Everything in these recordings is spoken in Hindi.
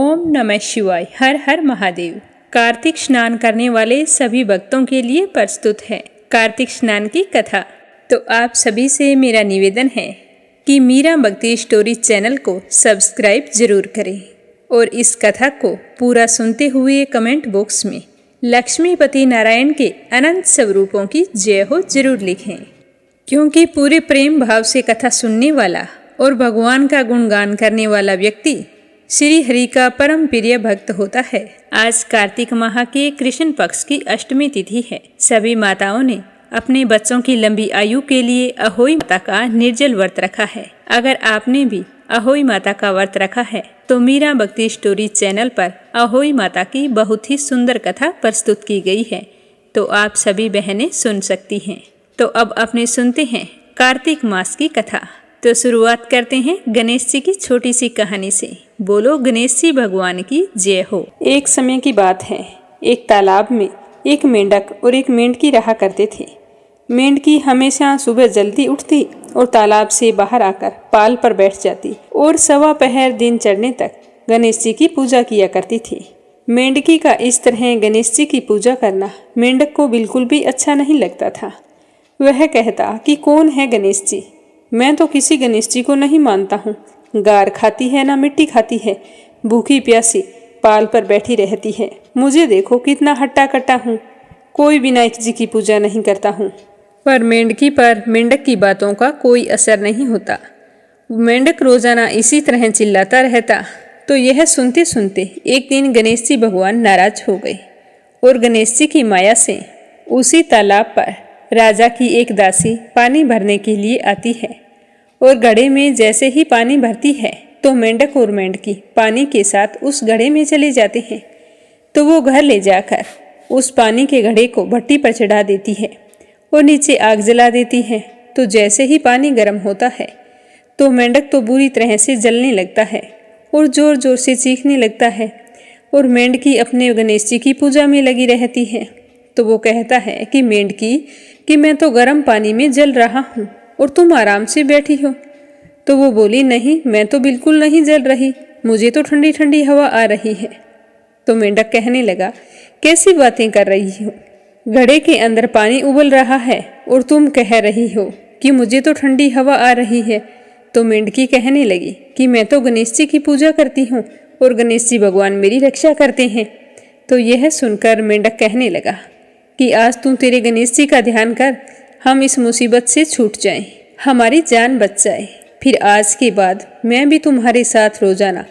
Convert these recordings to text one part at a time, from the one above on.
ओम नमः शिवाय। हर हर महादेव। कार्तिक स्नान करने वाले सभी भक्तों के लिए प्रस्तुत है कार्तिक स्नान की कथा। तो आप सभी से मेरा निवेदन है कि मीरा भक्ति स्टोरी चैनल को सब्सक्राइब जरूर करें और इस कथा को पूरा सुनते हुए कमेंट बॉक्स में लक्ष्मीपति नारायण के अनंत स्वरूपों की जय हो जरूर लिखें, क्योंकि पूरे प्रेम भाव से कथा सुनने वाला और भगवान का गुणगान करने वाला व्यक्ति श्री हरि का परम प्रिय भक्त होता है। आज कार्तिक माह के कृष्ण पक्ष की अष्टमी तिथि है। सभी माताओं ने अपने बच्चों की लंबी आयु के लिए अहोई माता का निर्जल व्रत रखा है। अगर आपने भी अहोई माता का व्रत रखा है तो मीरा भक्ति स्टोरी चैनल पर अहोई माता की बहुत ही सुंदर कथा प्रस्तुत की गई है, तो आप सभी बहनें सुन सकती हैं। तो अब अपने सुनते हैं कार्तिक मास की कथा। तो शुरुआत करते हैं गणेश जी की छोटी सी कहानी से। बोलो गणेश जी भगवान की जय हो। एक समय की बात है, एक तालाब में एक मेंढक और एक मेंढकी रहा करते थे। मेंढकी हमेशा सुबह जल्दी उठती और तालाब से बाहर आकर पाल पर बैठ जाती और सवा पहर दिन चढ़ने तक गणेश जी की पूजा किया करती थी। मेंढकी का इस तरह गणेश जी की पूजा करना मेंढक को बिल्कुल भी अच्छा नहीं लगता था। वह कहता कि कौन है गणेश जी, मैं तो किसी गणेश जी को नहीं मानता हूँ। गार खाती है ना मिट्टी खाती है, भूखी प्यासी पाल पर बैठी रहती है। मुझे देखो कितना हट्टा कट्टा हूँ, कोई विनायक जी की पूजा नहीं करता हूँ। पर मेंढकी पर मेंढक की बातों का कोई असर नहीं होता। मेंढक रोजाना इसी तरह चिल्लाता रहता। तो यह सुनते सुनते एक दिन गणेश जी भगवान नाराज हो गए और गणेश जी की माया से उसी तालाब पर राजा की एक दासी पानी भरने के लिए आती है और घड़े में जैसे ही पानी भरती है तो मेंढक और मेंढकी पानी के साथ उस घड़े में चले जाते हैं। तो वो घर ले जाकर उस पानी के घड़े को भट्टी पर चढ़ा देती है और नीचे आग जला देती है। तो जैसे ही पानी गर्म होता है तो मेंढक तो बुरी तरह से जलने लगता है और जोर जोर से चीखने लगता है और मेंढकी अपने गणेश जी की पूजा में लगी रहती है। तो वो कहता है कि मेंढकी कि मैं तो गर्म पानी में जल रहा हूँ और तुम आराम से बैठी हो। तो वो बोली, नहीं, मैं तो बिल्कुल नहीं जल रही, मुझे तो ठंडी ठंडी हवा आ रही है। तो मेंढक कहने लगा, कैसी बातें कर रही हो, घड़े के अंदर पानी उबल रहा है और तुम कह रही हो कि मुझे तो ठंडी हवा आ रही है। तो मेंढकी कहने लगी कि मैं तो गणेश जी की पूजा करती हूँ और गणेश जी भगवान मेरी रक्षा करते हैं। तो यह सुनकर मेंढक कहने लगा कि आज तू तेरे गणेश जी का ध्यान कर, हम इस मुसीबत से छूट जाएं, हमारी जान बच जाए। फिर आज के बाद मैं भी तुम्हारे साथ रोजाना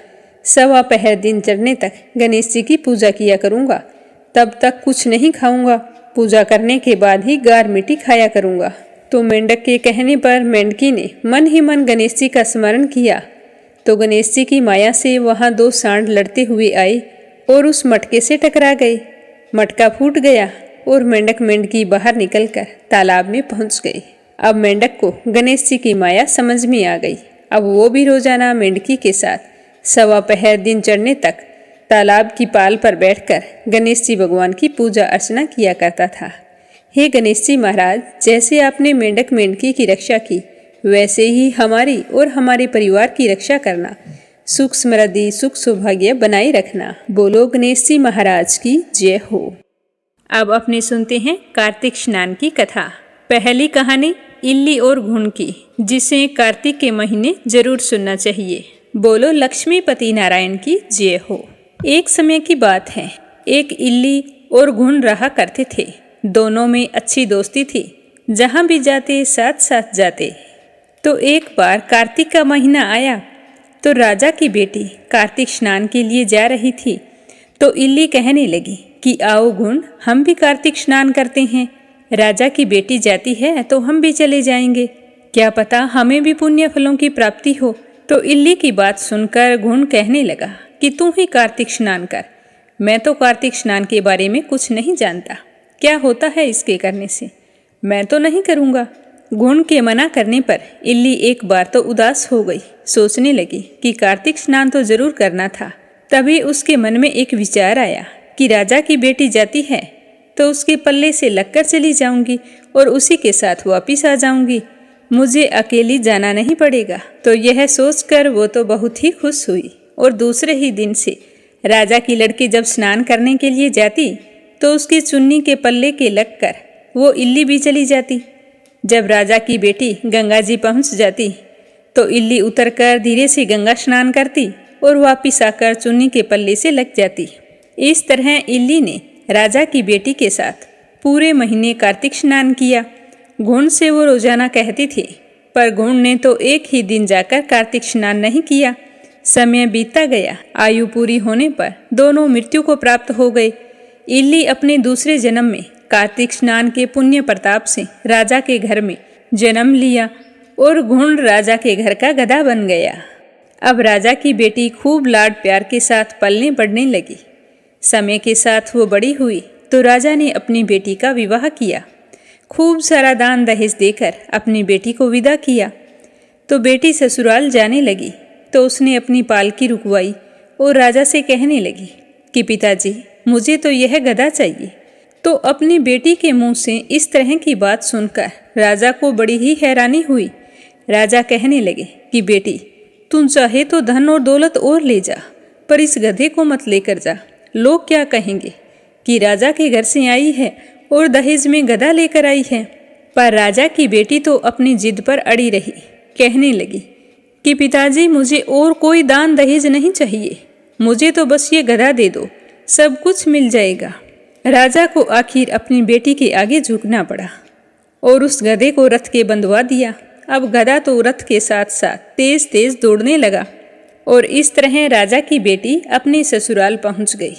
सवा पहर दिन चढ़ने तक गणेश जी की पूजा किया करूँगा। तब तक कुछ नहीं खाऊंगा, पूजा करने के बाद ही गार मिट्टी खाया करूँगा। तो मेंढक के कहने पर मेंढकी ने मन ही मन गणेश जी का स्मरण किया। तो गणेश जी की माया से वहाँ दो सांड लड़ते हुए आए और उस मटके से टकरा गए। मटका फूट गया और मेंढक मेंढकी बाहर निकलकर तालाब में पहुंच गई। अब मेंढक को गणेश जी की माया समझ में आ गई। अब वो भी रोजाना मेंढकी के साथ सवा पहर दिन चढ़ने तक तालाब की पाल पर बैठकर गणेश जी भगवान की पूजा अर्चना किया करता था। हे गणेश जी महाराज, जैसे आपने मेंढक मेंढकी की रक्षा की, वैसे ही हमारी और हमारे परिवार की रक्षा करना, सुख समृद्धि सुख सौभाग्य बनाए रखना। बोलो गणेश जी महाराज की जय हो। अब अपने सुनते हैं कार्तिक स्नान की कथा। पहली कहानी इल्ली और घुन की, जिसे कार्तिक के महीने जरूर सुनना चाहिए। बोलो लक्ष्मीपति नारायण की जय हो। एक समय की बात है, एक इल्ली और घुन रहा करते थे। दोनों में अच्छी दोस्ती थी, जहाँ भी जाते साथ साथ जाते। तो एक बार कार्तिक का महीना आया तो राजा की बेटी कार्तिक स्नान के लिए जा रही थी। तो इल्ली कहने लगी कि आओ घुन, हम भी कार्तिक स्नान करते हैं। राजा की बेटी जाती है तो हम भी चले जाएंगे, क्या पता हमें भी पुण्य फलों की प्राप्ति हो। तो इल्ली की बात सुनकर घुन कहने लगा कि तू ही कार्तिक स्नान कर, मैं तो कार्तिक स्नान के बारे में कुछ नहीं जानता, क्या होता है इसके करने से, मैं तो नहीं करूँगा। घुन के मना करने पर इल्ली एक बार तो उदास हो गई। सोचने लगी कि कार्तिक स्नान तो जरूर करना था। तभी उसके मन में एक विचार आया कि राजा की बेटी जाती है तो उसके पल्ले से लगकर चली जाऊंगी और उसी के साथ वापिस आ जाऊंगी, मुझे अकेली जाना नहीं पड़ेगा। तो यह सोचकर वो तो बहुत ही खुश हुई और दूसरे ही दिन से राजा की लड़की जब स्नान करने के लिए जाती तो उसकी चुन्नी के पल्ले के लगकर वो इल्ली भी चली जाती। जब राजा की बेटी गंगा जी पहुंच जाती तो इल्ली उतरकर धीरे से गंगा स्नान करती और वापिस आकर चुन्नी के पल्ले से लग जाती। इस तरह इल्ली ने राजा की बेटी के साथ पूरे महीने कार्तिक स्नान किया। घुंड से वो रोजाना कहती थी, पर घुंड ने तो एक ही दिन जाकर कार्तिक स्नान नहीं किया। समय बीतता गया। आयु पूरी होने पर दोनों मृत्यु को प्राप्त हो गए। इल्ली अपने दूसरे जन्म में कार्तिक स्नान के पुण्य प्रताप से राजा के घर में जन्म लिया और घुंड राजा के घर का गधा बन गया। अब राजा की बेटी खूब लाड प्यार के साथ पलने बढ़ने लगी। समय के साथ वो बड़ी हुई तो राजा ने अपनी बेटी का विवाह किया। खूब सारा दान दहेज देकर अपनी बेटी को विदा किया। तो बेटी ससुराल जाने लगी तो उसने अपनी पालकी रुकवाई और राजा से कहने लगी कि पिताजी, मुझे तो यह गधा चाहिए। तो अपनी बेटी के मुंह से इस तरह की बात सुनकर राजा को बड़ी ही हैरानी हुई। राजा कहने लगे कि बेटी, तुम चाहे तो धन और दौलत और ले जा, पर इस गधे को मत लेकर जा। लोग क्या कहेंगे कि राजा के घर से आई है और दहेज में गधा लेकर आई है। पर राजा की बेटी तो अपनी जिद पर अड़ी रही। कहने लगी कि पिताजी, मुझे और कोई दान दहेज नहीं चाहिए, मुझे तो बस ये गधा दे दो, सब कुछ मिल जाएगा। राजा को आखिर अपनी बेटी के आगे झुकना पड़ा और उस गधे को रथ के बंधवा दिया। अब गधा तो रथ के साथ साथ तेज तेज दौड़ने लगा और इस तरह राजा की बेटी अपने ससुराल पहुंच गई।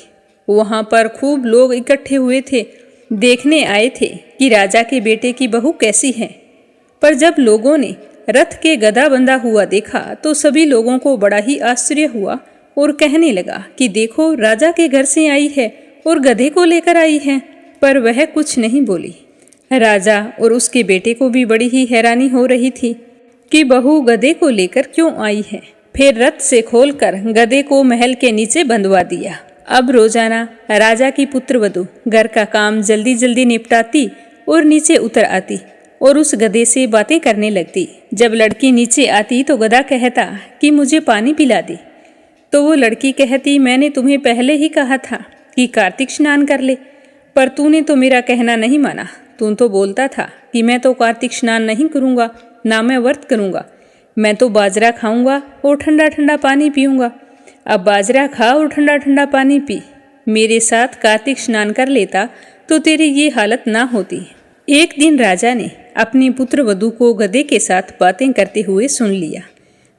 वहां पर खूब लोग इकट्ठे हुए थे, देखने आए थे कि राजा के बेटे की बहू कैसी है। पर जब लोगों ने रथ के गधा बंधा हुआ देखा तो सभी लोगों को बड़ा ही आश्चर्य हुआ और कहने लगा कि देखो, राजा के घर से आई है और गधे को लेकर आई है। पर वह कुछ नहीं बोली। राजा और उसके बेटे को भी बड़ी ही हैरानी हो रही थी कि बहू गधे को लेकर क्यों आई है। फिर रथ से खोलकर गधे को महल के नीचे बंधवा दिया। अब रोजाना राजा की पुत्रवधू घर का काम जल्दी जल्दी निपटाती और नीचे उतर आती और उस गधे से बातें करने लगती। जब लड़की नीचे आती तो गधा कहता कि मुझे पानी पिला दे। तो वो लड़की कहती, मैंने तुम्हें पहले ही कहा था कि कार्तिक स्नान कर ले, पर तूने तो मेरा कहना नहीं माना। तू तो बोलता था कि मैं तो कार्तिक स्नान नहीं करूँगा, ना मैं व्रत करूँगा, मैं तो बाजरा खाऊंगा और ठंडा ठंडा पानी पीऊँगा। अब बाजरा खा और ठंडा ठंडा पानी पी। मेरे साथ कार्तिक स्नान कर लेता तो तेरी ये हालत ना होती। एक दिन राजा ने अपनी पुत्रवधू को गधे के साथ बातें करते हुए सुन लिया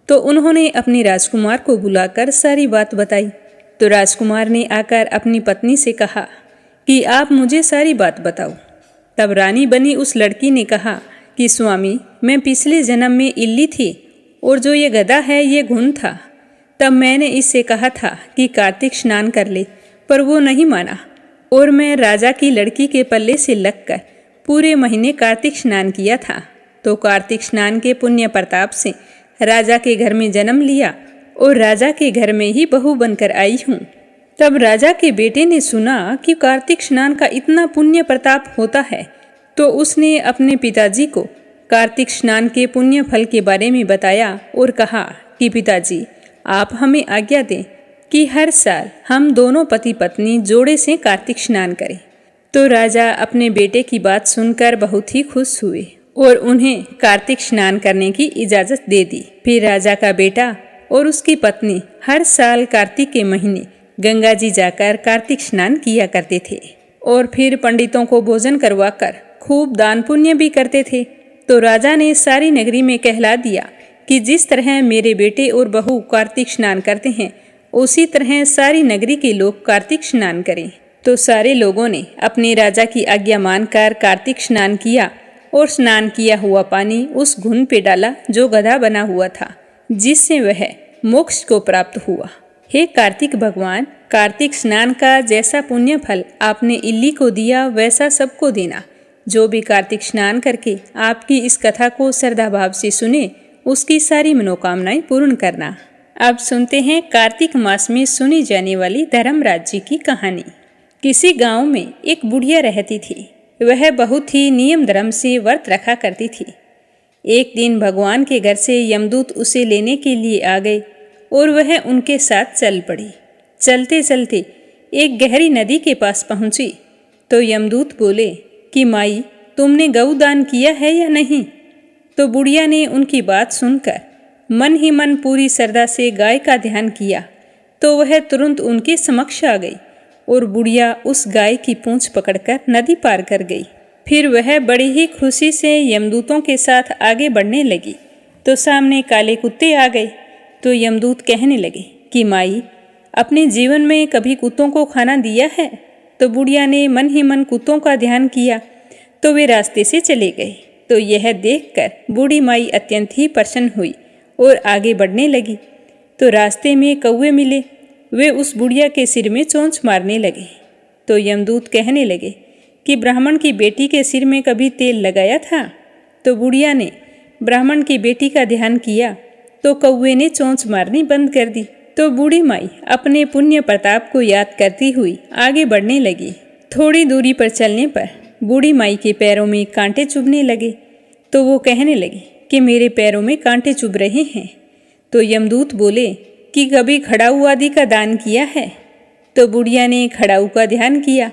तो उन्होंने अपने राजकुमार को बुलाकर सारी बात बताई। तो राजकुमार ने आकर अपनी पत्नी से कहा कि आप मुझे सारी बात बताओ। तब रानी बनी उस लड़की ने कहा कि स्वामी, मैं पिछले जन्म में इल्ली थी और जो ये गधा है ये घुन था। तब मैंने इससे कहा था कि कार्तिक स्नान कर ले, पर वो नहीं माना और मैं राजा की लड़की के पल्ले से लगकर पूरे महीने कार्तिक स्नान किया था। तो कार्तिक स्नान के पुण्य प्रताप से राजा के घर में जन्म लिया और राजा के घर में ही बहू बनकर आई हूँ। तब राजा के बेटे ने सुना कि कार्तिक स्नान का इतना पुण्य प्रताप होता है तो उसने अपने पिताजी को कार्तिक स्नान के पुण्य फल के बारे में बताया और कहा कि पिताजी, आप हमें आज्ञा दें कि हर साल हम दोनों पति पत्नी जोड़े से कार्तिक स्नान करें। तो राजा अपने बेटे की बात सुनकर बहुत ही खुश हुए और उन्हें कार्तिक स्नान करने की इजाज़त दे दी। फिर राजा का बेटा और उसकी पत्नी हर साल कार्तिक के महीने गंगा जी जाकर कार्तिक स्नान किया करते थे और फिर पंडितों को भोजन करवाकर खूब दान पुण्य भी करते थे। तो राजा ने सारी नगरी में कहला दिया कि जिस तरह मेरे बेटे और बहू कार्तिक स्नान करते हैं उसी तरह सारी नगरी के लोग कार्तिक स्नान करें। तो सारे लोगों ने अपने राजा की आज्ञा मानकर कार्तिक स्नान किया और स्नान किया हुआ पानी उस घुन पे डाला जो गधा बना हुआ था, जिससे वह मोक्ष को प्राप्त हुआ। हे कार्तिक भगवान, कार्तिक स्नान का जैसा पुण्य फल आपने इल्ली को दिया वैसा सबको देना। जो भी कार्तिक स्नान करके आपकी इस कथा को श्रद्धा भाव से सुने उसकी सारी मनोकामनाएं पूर्ण करना। अब सुनते हैं कार्तिक मास में सुनी जाने वाली धर्मराज जी की कहानी। किसी गांव में एक बुढ़िया रहती थी। वह बहुत ही नियम धर्म से व्रत रखा करती थी। एक दिन भगवान के घर से यमदूत उसे लेने के लिए आ गए और वह उनके साथ चल पड़ी। चलते चलते एक गहरी नदी के पास पहुंची तो यमदूत बोले कि माई, तुमने गौदान किया है या नहीं? तो बुढ़िया ने उनकी बात सुनकर मन ही मन पूरी श्रद्धा से गाय का ध्यान किया तो वह तुरंत उनके समक्ष आ गई और बुढ़िया उस गाय की पूंछ पकड़कर नदी पार कर गई। फिर वह बड़ी ही खुशी से यमदूतों के साथ आगे बढ़ने लगी तो सामने काले कुत्ते आ गए। तो यमदूत कहने लगे कि माई, अपने जीवन में कभी कुत्तों को खाना दिया है? तो बुढ़िया ने मन ही मन कुत्तों का ध्यान किया तो वे रास्ते से चले गए। तो यह देखकर बूढ़ी माई अत्यंत ही प्रसन्न हुई और आगे बढ़ने लगी। तो रास्ते में कौवे मिले, वे उस बुढ़िया के सिर में चोंच मारने लगे। तो यमदूत कहने लगे कि ब्राह्मण की बेटी के सिर में कभी तेल लगाया था? तो बुढ़िया ने ब्राह्मण की बेटी का ध्यान किया तो कौवे ने चोंच मारनी बंद कर दी। तो बूढ़ी माई अपने पुण्य प्रताप को याद करती हुई आगे बढ़ने लगी। थोड़ी दूरी पर चलने पर बूढ़ी माई के पैरों में कांटे चुभने लगे तो वो कहने लगी कि मेरे पैरों में कांटे चुभ रहे हैं। तो यमदूत बोले कि कभी खड़ाऊ आदि का दान किया है? तो बुढ़िया ने खड़ाऊ का ध्यान किया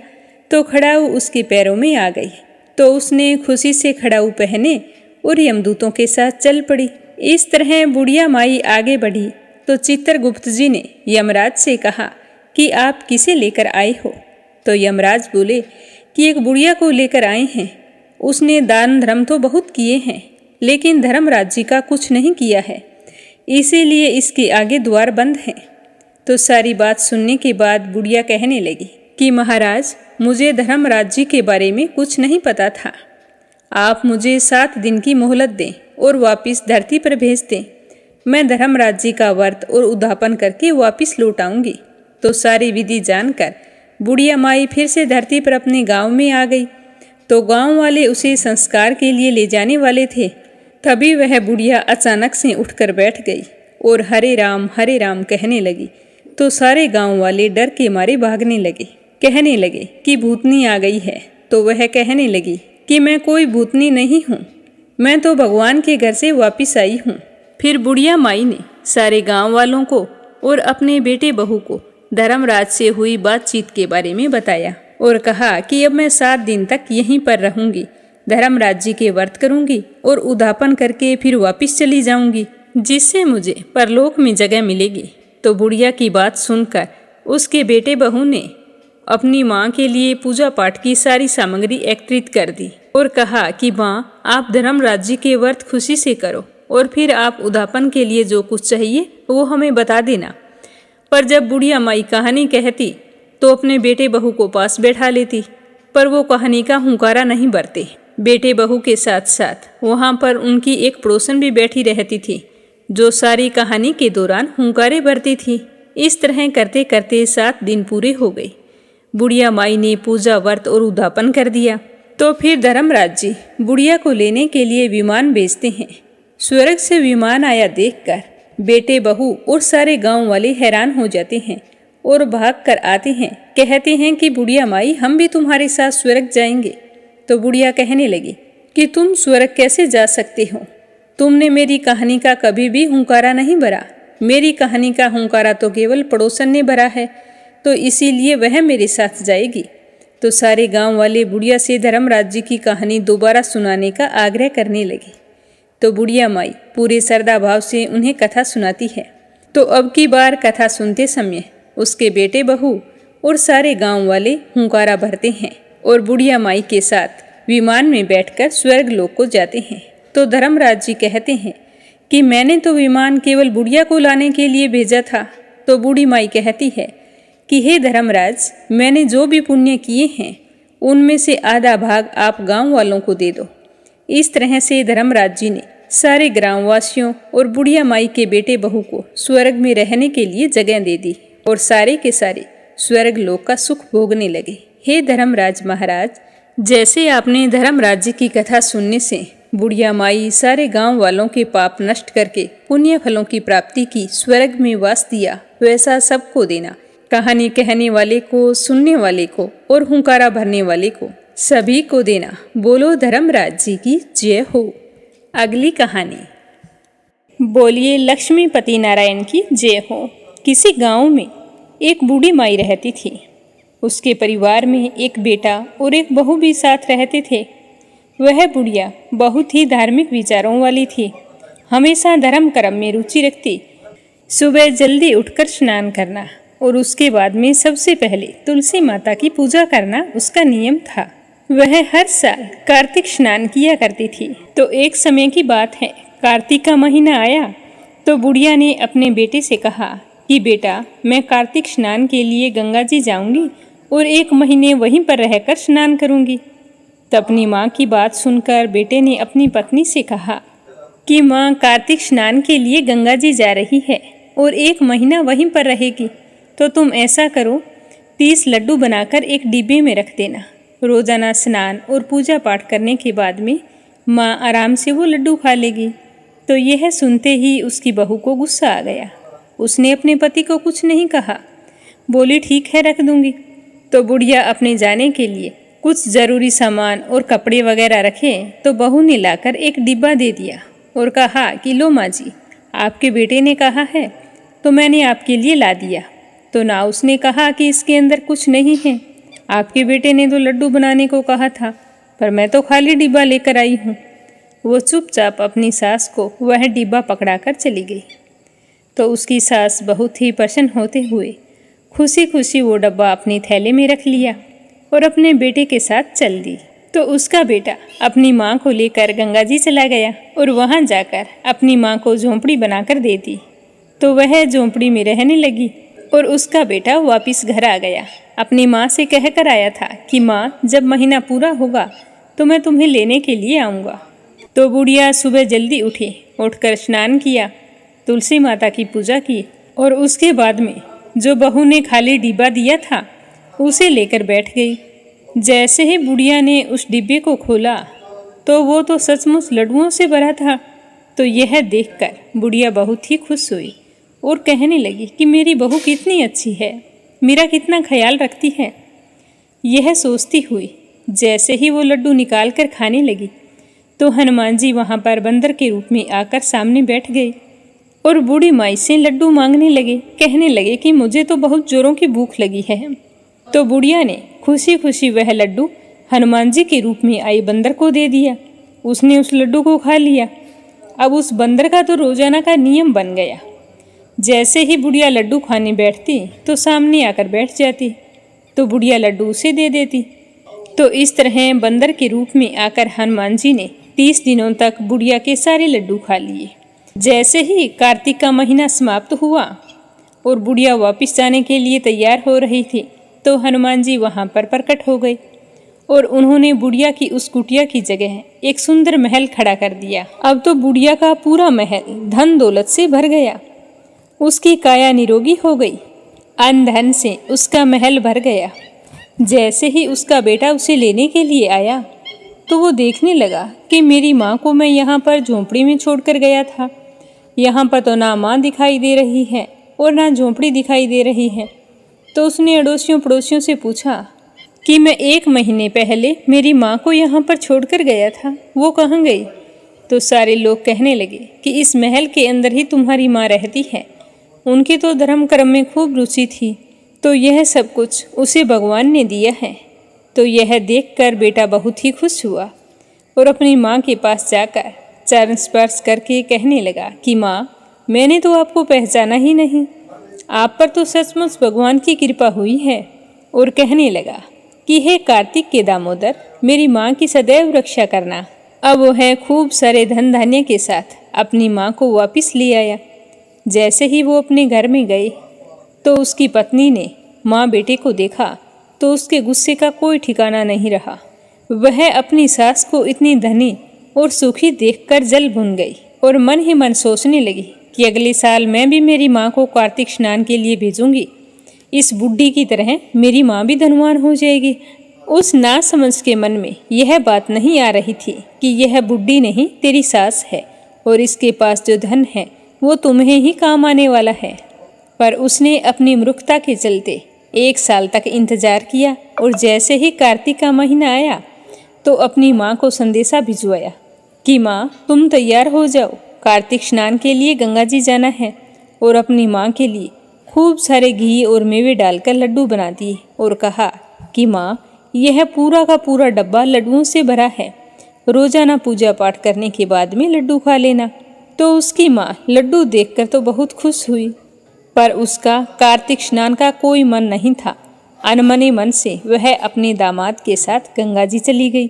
तो खड़ाऊ उसके पैरों में आ गई। तो उसने खुशी से खड़ाऊ पहने और यमदूतों के साथ चल पड़ी। इस तरह बुढ़िया माई आगे बढ़ी तो चित्रगुप्त जी ने यमराज से कहा कि आप किसे लेकर आए हो? तो यमराज बोले कि एक बुढ़िया को लेकर आए हैं। उसने दान धर्म तो बहुत किए हैं लेकिन धर्मराज जी का कुछ नहीं किया है, इसीलिए इसके आगे द्वार बंद हैं। तो सारी बात सुनने के बाद बुढ़िया कहने लगी कि महाराज, मुझे धर्मराज जी के बारे में कुछ नहीं पता था। आप मुझे 7 दिन की मोहलत दें और वापस धरती पर भेज दें। मैं धर्मराज जी का व्रत और उद्यापन करके वापस लौट आऊंगी। तो सारी विधि जानकर बुढ़िया माई फिर से धरती पर अपने गांव में आ गई। तो गांव वाले उसे संस्कार के लिए ले जाने वाले थे, तभी वह बुढ़िया अचानक से उठकर बैठ गई और हरे राम कहने लगी। तो सारे गांव वाले डर के मारे भागने लगे, कहने लगे कि भूतनी आ गई है। तो वह कहने लगी कि मैं कोई भूतनी नहीं हूँ, मैं तो भगवान के घर से वापस आई हूँ। फिर बुढ़िया माई ने सारे गांव वालों को और अपने बेटे बहू को धर्मराज से हुई बातचीत के बारे में बताया और कहा कि अब मैं 7 दिन तक यहीं पर रहूंगी, धर्मराज जी के व्रत करूंगी और उद्यापन करके फिर वापस चली जाऊंगी, जिससे मुझे परलोक में जगह मिलेगी। तो बुढ़िया की बात सुनकर उसके बेटे बहू ने अपनी माँ के लिए पूजा पाठ की सारी सामग्री एकत्रित कर दी और कहा कि माँ, आप धर्मराज जी के व्रत खुशी से करो और फिर आप उद्यापन के लिए जो कुछ चाहिए वो हमें बता देना। पर जब बुढ़िया माई कहानी कहती तो अपने बेटे बहू को पास बैठा लेती, पर वो कहानी का हुंकारा नहीं भरते। बेटे बहू के साथ साथ वहाँ पर उनकी एक पड़ोसन भी बैठी रहती थी जो सारी कहानी के दौरान हुंकारे भरती थी। इस तरह करते करते 7 दिन पूरे हो गए। बुढ़िया माई ने पूजा व्रत और उद्यापन कर दिया। तो फिर धर्मराज जी बुढ़िया को लेने के लिए विमान भेजते हैं। स्वर्ग से विमान आया देखकर बेटे बहू और सारे गांव वाले हैरान हो जाते हैं और भाग कर आते हैं, कहते हैं कि बुढ़िया माई, हम भी तुम्हारे साथ स्वर्ग जाएंगे। तो बुढ़िया कहने लगी कि तुम स्वर्ग कैसे जा सकते हो? तुमने मेरी कहानी का कभी भी हुंकारा नहीं भरा। मेरी कहानी का हुंकारा तो केवल पड़ोसन ने भरा है, तो इसीलिए वह मेरे साथ जाएगी। तो सारे गांव वाले बुढ़िया से धर्मराज जी की कहानी दोबारा सुनाने का आग्रह करने लगे। तो बुढ़िया माई पूरे श्रद्धा भाव से उन्हें कथा सुनाती है। तो अब की बार कथा सुनते समय उसके बेटे बहू और सारे गांव वाले हुंकारा भरते हैं और बुढ़िया माई के साथ विमान में बैठकर स्वर्ग लोक को जाते हैं। तो धर्मराज जी कहते हैं कि मैंने तो विमान केवल बुढ़िया को लाने के लिए भेजा था। तो बूढ़ी माई कहती है कि हे धर्मराज, मैंने जो भी पुण्य किए हैं उनमें से आधा भाग आप गांव वालों को दे दो। इस तरह से धर्मराज जी ने सारे ग्रामवासियों और बुढ़िया माई के बेटे बहू को स्वर्ग में रहने के लिए जगह दे दी और सारे के सारे स्वर्ग लोक का सुख भोगने लगे। हे धर्मराज महाराज, जैसे आपने धर्मराज जी की कथा सुनने से बुढ़िया माई सारे गांव वालों के पाप नष्ट करके पुण्य फलों की प्राप्ति की, स्वर्ग में वास दिया, वैसा सबको देना। कहानी कहने वाले को, सुनने वाले को और हुंकारा भरने वाले को, सभी को देना। बोलो धर्मराज जी की जय हो। अगली कहानी। बोलिए लक्ष्मीपति नारायण की जय हो। किसी गांव में एक बूढ़ी माई रहती थी। उसके परिवार में एक बेटा और एक बहू भी साथ रहते थे। वह बुढ़िया बहुत ही धार्मिक विचारों वाली थी। हमेशा धर्म कर्म में रुचि रखती। सुबह जल्दी उठकर स्नान करना और उसके बाद में सबसे पहले तुलसी माता की पूजा करना उसका नियम था। वह हर साल कार्तिक स्नान किया करती थी। तो एक समय की बात है, कार्तिक का महीना आया तो बुढ़िया ने अपने बेटे से कहा कि बेटा, मैं कार्तिक स्नान के लिए गंगा जी जाऊंगी और 1 महीने वहीं पर रहकर स्नान करूंगी। तो अपनी माँ की बात सुनकर बेटे ने अपनी पत्नी से कहा कि माँ कार्तिक स्नान के लिए गंगा जी जा रही है और 1 महीना वहीं पर रहेगी, तो तुम ऐसा करो 30 लड्डू बनाकर एक डिब्बे में रख देना। रोजाना स्नान और पूजा पाठ करने के बाद में माँ आराम से वो लड्डू खा लेगी। तो यह सुनते ही उसकी बहू को गुस्सा आ गया। उसने अपने पति को कुछ नहीं कहा, बोली ठीक है रख दूंगी। तो बुढ़िया अपने जाने के लिए कुछ ज़रूरी सामान और कपड़े वगैरह रखे तो बहू ने लाकर एक डिब्बा दे दिया और कहा कि लो माँ जी, आपके बेटे ने कहा है तो मैंने आपके लिए ला दिया। तो ना उसने कहा कि इसके अंदर कुछ नहीं है, आपके बेटे ने तो लड्डू बनाने को कहा था, पर मैं तो खाली डिब्बा लेकर आई हूँ। वो चुपचाप अपनी सास को वह डिब्बा पकड़ाकर चली गई। तो उसकी सास बहुत ही प्रसन्न होते हुए खुशी खुशी वो डब्बा अपनी थैले में रख लिया और अपने बेटे के साथ चल दी। तो उसका बेटा अपनी माँ को लेकर गंगा जी चला गया और वहाँ जाकर अपनी माँ को झोंपड़ी बनाकर दे दी। तो वह झोंपड़ी में रहने लगी और उसका बेटा वापस घर आ गया। अपनी माँ से कह कर आया था कि माँ, जब महीना पूरा होगा तो मैं तुम्हें लेने के लिए आऊँगा। तो बुढ़िया सुबह जल्दी उठी, उठकर स्नान किया, तुलसी माता की पूजा की और उसके बाद में जो बहू ने खाली डिब्बा दिया था उसे लेकर बैठ गई। जैसे ही बुढ़िया ने उस डिब्बे को खोला तो वो तो सचमुच लड्डुओं से भरा था। तो यह देखकर बुढ़िया बहुत ही खुश हुई और कहने लगी कि मेरी बहू कितनी अच्छी है, मेरा कितना ख्याल रखती है। यह सोचती हुई जैसे ही वो लड्डू निकाल कर खाने लगी तो हनुमान जी वहाँ पर बंदर के रूप में आकर सामने बैठ गए और बूढ़ी माई से लड्डू मांगने लगे। कहने लगे कि मुझे तो बहुत जोरों की भूख लगी है। तो बुढ़िया ने खुशी खुशी वह लड्डू हनुमान जी के रूप में आई बंदर को दे दिया। उसने उस लड्डू को खा लिया। अब उस बंदर का तो रोजाना का नियम बन गया, जैसे ही बुढ़िया लड्डू खाने बैठती तो सामने आकर बैठ जाती, तो बुढ़िया लड्डू उसे दे देती। तो इस तरह बंदर के रूप में आकर हनुमान जी ने 30 दिनों तक बुढ़िया के सारे लड्डू खा लिए। जैसे ही कार्तिक का महीना समाप्त हुआ और बुढ़िया वापस जाने के लिए तैयार हो रही थी तो हनुमान जी वहाँ पर प्रकट हो गए और उन्होंने बुढ़िया की उस कुटिया की जगह एक सुंदर महल खड़ा कर दिया। अब तो बुढ़िया का पूरा महल धन दौलत से भर गया। उसकी काया निरोगी हो गई, अन्न धन से उसका महल भर गया। जैसे ही उसका बेटा उसे लेने के लिए आया तो वो देखने लगा कि मेरी माँ को मैं यहाँ पर झोंपड़ी में छोड़कर गया था, यहाँ पर तो ना माँ दिखाई दे रही है और ना झोंपड़ी दिखाई दे रही है। तो उसने अड़ोसियों पड़ोसियों से पूछा कि मैं 1 महीने पहले मेरी माँ को यहाँ पर छोड़कर गया था, वो कहाँ गई? तो सारे लोग कहने लगे कि इस महल के अंदर ही तुम्हारी माँ रहती है, उनकी तो धर्म कर्म में खूब रुचि थी, तो यह सब कुछ उसे भगवान ने दिया है। तो यह देखकर बेटा बहुत ही खुश हुआ और अपनी माँ के पास जाकर चरण स्पर्श करके कहने लगा कि माँ, मैंने तो आपको पहचाना ही नहीं, आप पर तो सचमुच भगवान की कृपा हुई है। और कहने लगा कि हे कार्तिक के दामोदर, मेरी माँ की सदैव रक्षा करना। अब वह खूब सारे धन धान्य के साथ अपनी माँ को वापस ले आया। जैसे ही वो अपने घर में गए तो उसकी पत्नी ने माँ बेटे को देखा तो उसके गुस्से का कोई ठिकाना नहीं रहा। वह अपनी सास को इतनी धनी और सुखी देखकर जल भुन गई और मन ही मन सोचने लगी कि अगले साल मैं भी मेरी माँ को कार्तिक स्नान के लिए भेजूंगी। इस बुढ़ी की तरह मेरी माँ भी धनवान हो जाएगी। उस नासमझ के मन में यह बात नहीं आ रही थी कि यह बुढ़ी नहीं तेरी सास है और इसके पास जो धन है वो तुम्हें ही काम आने वाला है। पर उसने अपनी मूर्खता के चलते 1 साल तक इंतजार किया और जैसे ही कार्तिक का महीना आया तो अपनी माँ को संदेशा भिजवाया कि माँ, तुम तैयार हो जाओ, कार्तिक स्नान के लिए गंगा जी जाना है और अपनी माँ के लिए खूब सारे घी और मेवे डालकर लड्डू बना दिए और कहा कि माँ, यह पूरा का पूरा डब्बा लड्डुओं से भरा है, रोजाना पूजा पाठ करने के बाद में लड्डू खा लेना। तो उसकी माँ लड्डू देखकर तो बहुत खुश हुई, पर उसका कार्तिक स्नान का कोई मन नहीं था। अनमने मन से वह अपने दामाद के साथ गंगा जी चली गई।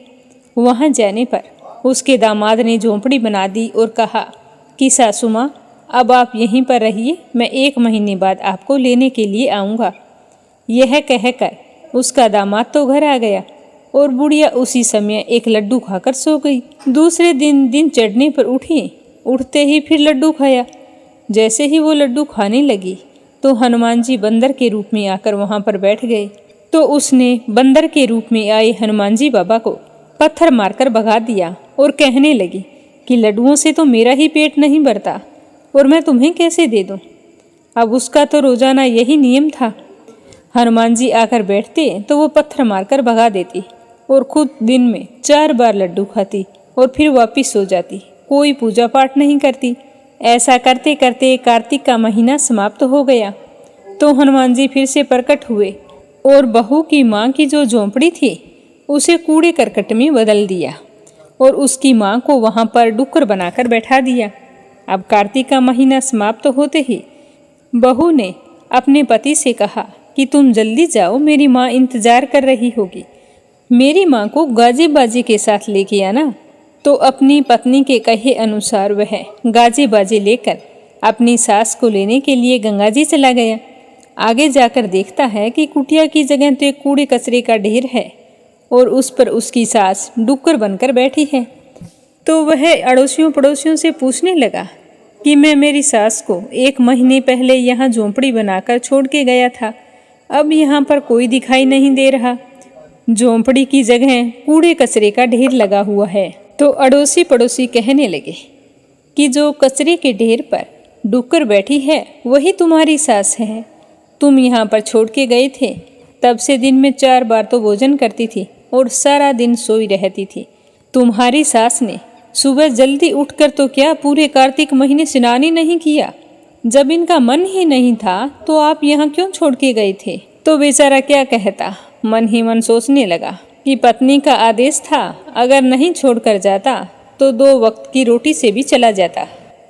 वहां जाने पर उसके दामाद ने झोंपड़ी बना दी और कहा कि सासू माँ, अब आप यहीं पर रहिए, मैं 1 महीने बाद आपको लेने के लिए आऊँगा। यह कहकर उसका दामाद तो घर आ गया और बुढ़िया उसी समय एक लड्डू खाकर सो गई। दूसरे दिन चढ़ने पर उठते ही फिर लड्डू खाया। जैसे ही वो लड्डू खाने लगी तो हनुमान जी बंदर के रूप में आकर वहां पर बैठ गए। तो उसने बंदर के रूप में आए हनुमान जी बाबा को पत्थर मारकर भगा दिया और कहने लगी कि लड्डुओं से तो मेरा ही पेट नहीं भरता और मैं तुम्हें कैसे दे दूं। अब उसका तो रोजाना यही नियम था। हनुमान जी आकर बैठते तो वो पत्थर मारकर भगा देती और खुद दिन में 4 बार लड्डू खाती और फिर वापिस सो जाती, कोई पूजा पाठ नहीं करती। ऐसा करते करते कार्तिक का महीना समाप्त हो गया। तो हनुमान जी फिर से प्रकट हुए और बहू की माँ की जो झोंपड़ी थी उसे कूड़े करकट में बदल दिया और उसकी माँ को वहाँ पर डुक्कर बनाकर बैठा दिया। अब कार्तिक का महीना समाप्त होते ही बहू ने अपने पति से कहा कि तुम जल्दी जाओ, मेरी माँ इंतजार कर रही होगी। मेरी माँ को गाजे बाजे के साथ लेके आना। तो अपनी पत्नी के कहे अनुसार वह गाजे बाजे लेकर अपनी सास को लेने के लिए गंगा जी चला गया। आगे जाकर देखता है कि कुटिया की जगह तो एक कूड़े कचरे का ढेर है और उस पर उसकी सास डुक्कर बनकर बैठी है। तो वह अड़ोसियों पड़ोसियों से पूछने लगा कि मैं मेरी सास को 1 महीने पहले यहाँ झोंपड़ी बनाकर छोड़ के गया था, अब यहाँ पर कोई दिखाई नहीं दे रहा। झोंपड़ी की जगह कूड़े कचरे का ढेर लगा हुआ है। तो अड़ोसी पड़ोसी कहने लगे कि जो कचरे के ढेर पर डुक्कर बैठी है वही तुम्हारी सास है। तुम यहाँ पर छोड़ के गए थे, तब से दिन में 4 बार तो भोजन करती थी और सारा दिन सोई रहती थी। तुम्हारी सास ने सुबह जल्दी उठकर तो क्या पूरे कार्तिक महीने स्नान ही नहीं किया। जब इनका मन ही नहीं था तो आप यहाँ क्यों छोड़ के गए थे। तो बेचारा क्या कहता, मन ही मन सोचने लगा कि पत्नी का आदेश था, अगर नहीं छोड़कर जाता तो 2 वक्त की रोटी से भी चला जाता।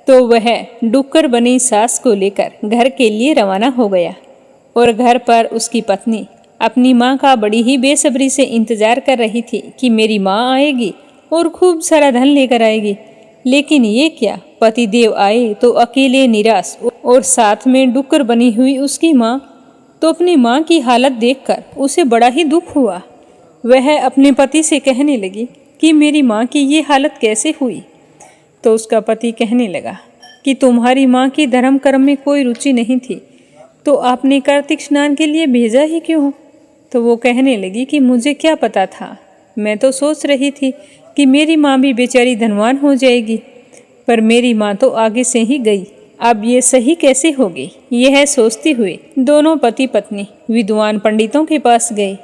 तो वह डुक्कर बनी सास को लेकर घर के लिए रवाना हो गया और घर पर उसकी पत्नी अपनी माँ का बड़ी ही बेसब्री से इंतजार कर रही थी कि मेरी माँ आएगी और खूब सारा धन लेकर आएगी। लेकिन ये क्या, पतिदेव आए तो अकेले निराश और साथ में डुक्कर बनी हुई उसकी माँ। तो अपनी माँ की हालत देखकर उसे बड़ा ही दुख हुआ। वह अपने पति से कहने लगी कि मेरी माँ की ये हालत कैसे हुई। तो उसका पति कहने लगा कि तुम्हारी माँ की धर्म कर्म में कोई रुचि नहीं थी, तो आपने कार्तिक स्नान के लिए भेजा ही क्यों। तो वो कहने लगी कि मुझे क्या पता था, मैं तो सोच रही थी कि मेरी माँ भी बेचारी धनवान हो जाएगी, पर मेरी माँ तो आगे से ही गई, अब ये सही कैसे होगी। यह सोचते हुए दोनों पति पत्नी विद्वान पंडितों के पास गए।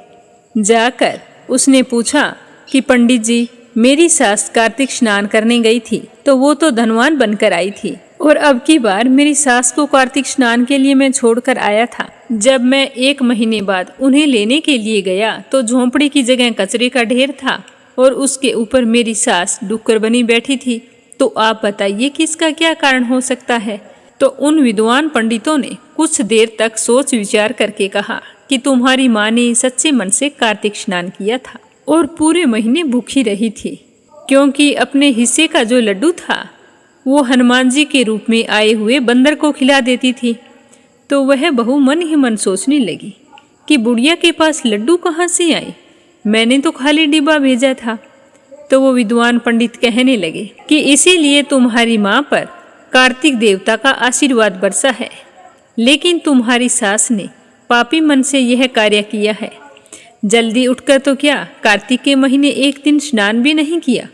जाकर उसने पूछा कि पंडित जी, मेरी सास कार्तिक स्नान करने गई थी तो वो तो धनवान बनकर आई थी, और अब की बार मेरी सास को कार्तिक स्नान के लिए मैं छोड़कर आया था। जब मैं 1 महीने बाद उन्हें लेने के लिए गया तो झोंपड़ी की जगह कचरे का ढेर था और उसके ऊपर मेरी सास डुक्कर बनी बैठी थी। तो आप बताइए कि इसका क्या कारण हो सकता है। तो उन विद्वान पंडितों ने कुछ देर तक सोच विचार करके कहा कि तुम्हारी माँ ने सच्चे मन से कार्तिक स्नान किया था और पूरे महीने भूखी रही थी, क्योंकि अपने हिस्से का जो लड्डू था वो हनुमान जी के रूप में आए हुए बंदर को खिला देती थी। तो वह बहू मन ही मन सोचने लगी कि बुढ़िया के पास लड्डू कहाँ से आए, मैंने तो खाली डिब्बा भेजा था। तो वो विद्वान पंडित कहने लगे कि इसीलिए तुम्हारी माँ पर कार्तिक देवता का आशीर्वाद बरसा है, लेकिन तुम्हारी सास ने पापी मन से यह कार्य किया है। जल्दी उठकर तो क्या, कार्तिक के महीने 1 दिन स्नान भी नहीं किया,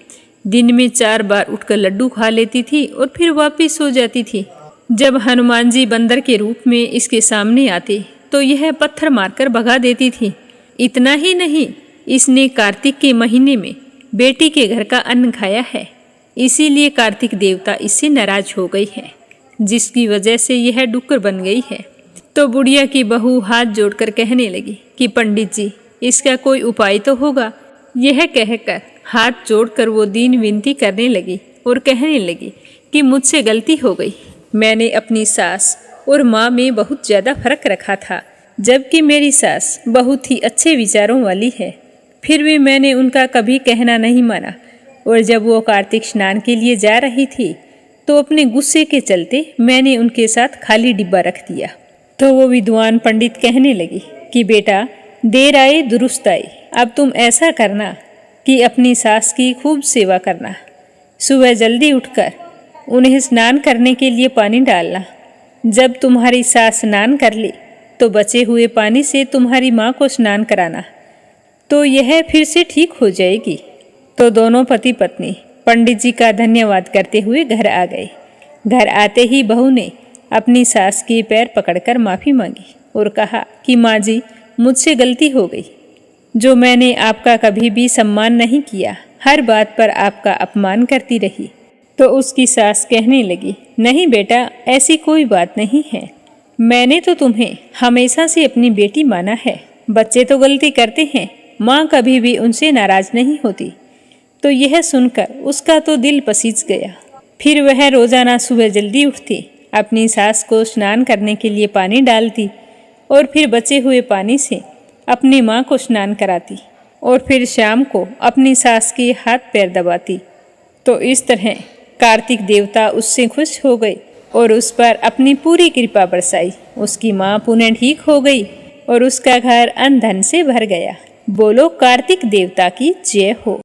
दिन में 4 बार उठकर लड्डू खा लेती थी और फिर वापिस सो जाती थी। जब हनुमान जी बंदर के रूप में इसके सामने आते तो यह पत्थर मारकर भगा देती थी। इतना ही नहीं, इसने कार्तिक के महीने में बेटी के घर का अन्न खाया है, इसीलिए कार्तिक देवता इससे नाराज हो गई है, जिसकी वजह से यह डुक्कर बन गई है। तो बुढ़िया की बहू हाथ जोड़कर कहने लगी कि पंडित जी, इसका कोई उपाय तो होगा। यह कहकर हाथ जोड़कर वो दीन विनती करने लगी और कहने लगी कि मुझसे गलती हो गई। मैंने अपनी सास और माँ में बहुत ज़्यादा फर्क रखा था, जबकि मेरी सास बहुत ही अच्छे विचारों वाली है। फिर भी मैंने उनका कभी कहना नहीं माना, और जब वो कार्तिक स्नान के लिए जा रही थी तो अपने गुस्से के चलते मैंने उनके साथ खाली डिब्बा रख दिया। तो वो विद्वान पंडित कहने लगी कि बेटा, देर आए दुरुस्त आए। अब तुम ऐसा करना कि अपनी सास की खूब सेवा करना। सुबह जल्दी उठकर उन्हें स्नान करने के लिए पानी डालना। जब तुम्हारी सास स्नान कर ले तो बचे हुए पानी से तुम्हारी माँ को स्नान कराना, तो यह फिर से ठीक हो जाएगी। तो दोनों पति पत्नी पंडित जी का धन्यवाद करते हुए घर आ गए। घर आते ही बहू ने अपनी सास के पैर पकड़कर माफ़ी मांगी और कहा कि माँ जी, मुझसे गलती हो गई, जो मैंने आपका कभी भी सम्मान नहीं किया, हर बात पर आपका अपमान करती रही। तो उसकी सास कहने लगी, नहीं बेटा, ऐसी कोई बात नहीं है। मैंने तो तुम्हें हमेशा से अपनी बेटी माना है। बच्चे तो गलती करते हैं, माँ कभी भी उनसे नाराज नहीं होती। तो यह सुनकर उसका तो दिल पसीज गया। फिर वह रोजाना सुबह जल्दी उठती, अपनी सास को स्नान करने के लिए पानी डालती और फिर बचे हुए पानी से अपनी माँ को स्नान कराती और फिर शाम को अपनी सास के हाथ पैर दबाती। तो इस तरह कार्तिक देवता उससे खुश हो गए और उस पर अपनी पूरी कृपा बरसाई। उसकी माँ पुनः ठीक हो गई और उसका घर अन्न धन से भर गया। बोलो कार्तिक देवता की जय हो।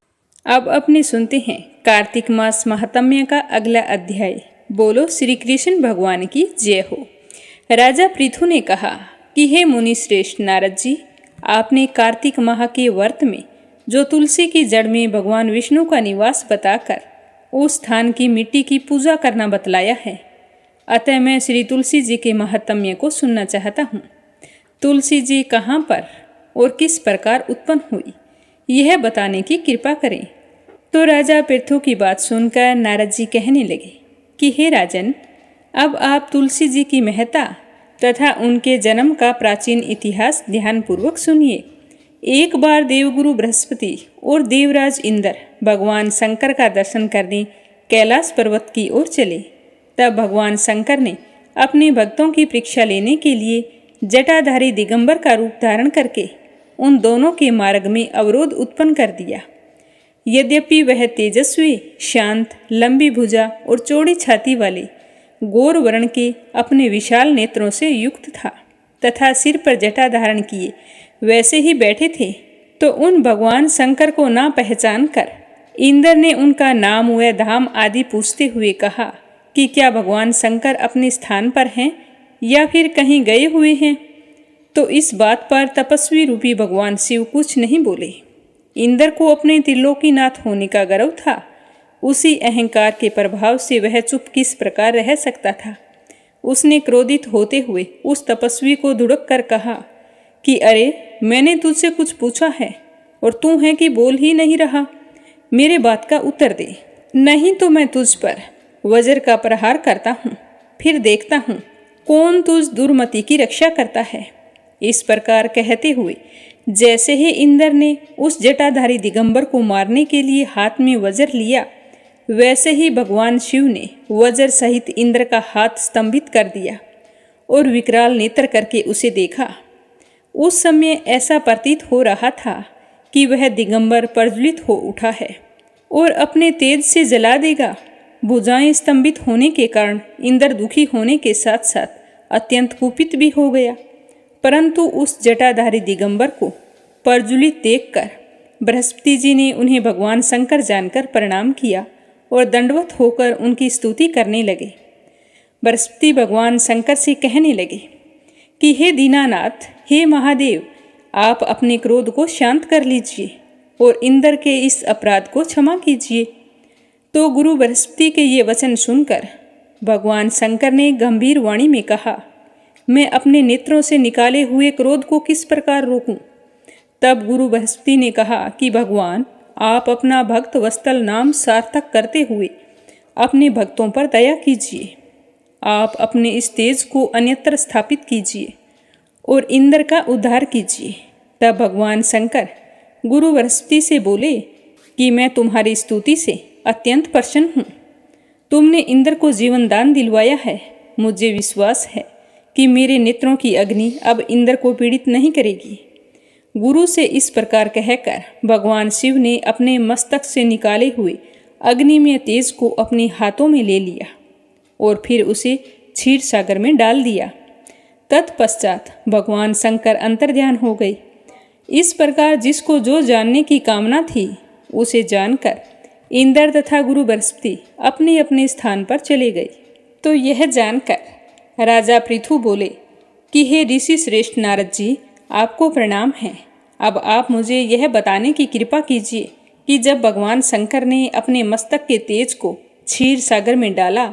अब अपने सुनते हैं कार्तिक मास महात्म्य का अगला अध्याय। बोलो श्री कृष्ण भगवान की जय हो। राजा पृथु ने कहा कि हे मुनि श्रेष्ठ नारद जी, आपने कार्तिक माह के व्रत में जो तुलसी की जड़ में भगवान विष्णु का निवास बताकर उस स्थान की मिट्टी की पूजा करना बतलाया है। अतः मैं श्री तुलसी जी के महात्म्य को सुनना चाहता हूँ। तुलसी जी कहाँ पर और किस प्रकार उत्पन्न हुई, यह बताने की कृपा करें। तो राजा पृथु की बात सुनकर नारद जी कहने लगे कि हे राजन, अब आप तुलसी जी की महत्ता तथा उनके जन्म का प्राचीन इतिहास ध्यानपूर्वक सुनिए। एक बार देवगुरु बृहस्पति और देवराज इंद्र भगवान शंकर का दर्शन करने कैलाश पर्वत की ओर चले। तब भगवान शंकर ने अपने भक्तों की परीक्षा लेने के लिए जटाधारी दिगंबर का रूप धारण करके उन दोनों के मार्ग में अवरोध उत्पन्न कर दिया। यद्यपि वह तेजस्वी, शांत, लंबी भुजा और चौड़ी छाती वाले गौर वर्ण के अपने विशाल नेत्रों से युक्त था तथा सिर पर जटा धारण किए वैसे ही बैठे थे। तो उन भगवान शंकर को ना पहचान कर इंद्र ने उनका नाम व धाम आदि पूछते हुए कहा कि क्या भगवान शंकर अपने स्थान पर हैं या फिर कहीं गए हुए हैं। तो इस बात पर तपस्वी रूपी भगवान शिव कुछ नहीं बोले। इंद्र को अपने त्रिलोकीनाथ होने का गर्व था। उसी अहंकार के प्रभाव से वह चुप किस प्रकार रह सकता था। उसने क्रोधित होते हुए उस तपस्वी को धुड़क कर कहा कि अरे, मैंने तुझसे कुछ पूछा है और तू है कि बोल ही नहीं रहा। मेरे बात का उत्तर दे, नहीं तो मैं तुझ पर वज्र का प्रहार करता हूँ, फिर देखता हूँ कौन तुझ दुर्मति की रक्षा करता है। इस प्रकार कहते हुए जैसे ही इंद्र ने उस जटाधारी दिगंबर को मारने के लिए हाथ में वज्र लिया, वैसे ही भगवान शिव ने वज्र सहित इंद्र का हाथ स्तंभित कर दिया और विकराल नेत्र करके उसे देखा। उस समय ऐसा प्रतीत हो रहा था कि वह दिगंबर प्रज्वलित हो उठा है और अपने तेज से जला देगा। भुजाएं स्तंभित होने के कारण इंद्र दुखी होने के साथ साथ अत्यंत कुपित भी हो गया। परंतु उस जटाधारी दिगंबर को प्रज्वलित देखकर बृहस्पति जी ने उन्हें भगवान शंकर जानकर प्रणाम किया और दंडवत होकर उनकी स्तुति करने लगे। बृहस्पति भगवान शंकर से कहने लगे कि हे दीनानाथ, हे महादेव, आप अपने क्रोध को शांत कर लीजिए और इंद्र के इस अपराध को क्षमा कीजिए। तो गुरु बृहस्पति के ये वचन सुनकर भगवान शंकर ने गंभीर वाणी में कहा, मैं अपने नेत्रों से निकाले हुए क्रोध को किस प्रकार रोकूं। तब गुरु बृहस्पति ने कहा कि भगवान, आप अपना भक्त वत्सल नाम सार्थक करते हुए अपने भक्तों पर दया कीजिए। आप अपने इस तेज को अन्यत्र स्थापित कीजिए और इंद्र का उद्धार कीजिए। तब भगवान शंकर गुरु बृहस्पति से बोले कि मैं तुम्हारी स्तुति से अत्यंत प्रसन्न हूँ। तुमने इंद्र को जीवन दान दिलवाया है। मुझे विश्वास है कि मेरे नेत्रों की अग्नि अब इंद्र को पीड़ित नहीं करेगी। गुरु से इस प्रकार कहकर भगवान शिव ने अपने मस्तक से निकाले हुए अग्निमय तेज को अपने हाथों में ले लिया और फिर उसे क्षीर सागर में डाल दिया। तत्पश्चात भगवान शंकर अंतर्ध्यान हो गए। इस प्रकार जिसको जो जानने की कामना थी उसे जानकर इंद्र तथा गुरु बृहस्पति अपने अपने स्थान पर चले गए। तो यह जानकर राजा पृथु बोले कि हे ऋषि श्रेष्ठ नारद जी, आपको प्रणाम है। अब आप मुझे यह बताने की कृपा कीजिए कि जब भगवान शंकर ने अपने मस्तक के तेज को क्षीर सागर में डाला